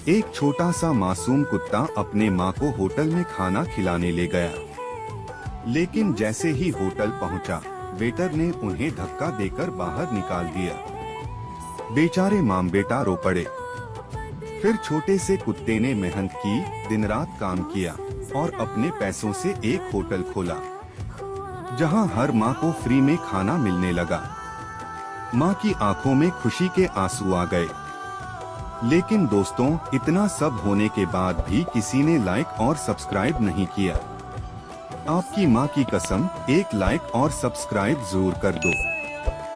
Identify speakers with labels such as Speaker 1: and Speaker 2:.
Speaker 1: एक छोटा सा मासूम कुत्ता अपने माँ को होटल में खाना खिलाने ले गया, लेकिन जैसे ही होटल पहुँचा, वेटर ने उन्हें धक्का देकर बाहर निकाल दिया। बेचारे माँ बेटा रो पड़े। फिर छोटे से कुत्ते ने मेहनत की, दिन रात काम किया और अपने पैसों से एक होटल खोला, जहां हर माँ को फ्री में खाना मिलने लगा। माँ की आंखों में खुशी के आंसू आ गए। लेकिन दोस्तों, इतना सब होने के बाद भी किसी ने लाइक और सब्सक्राइब नहीं किया। आपकी माँ की कसम, एक लाइक और सब्सक्राइब जरूर कर दो।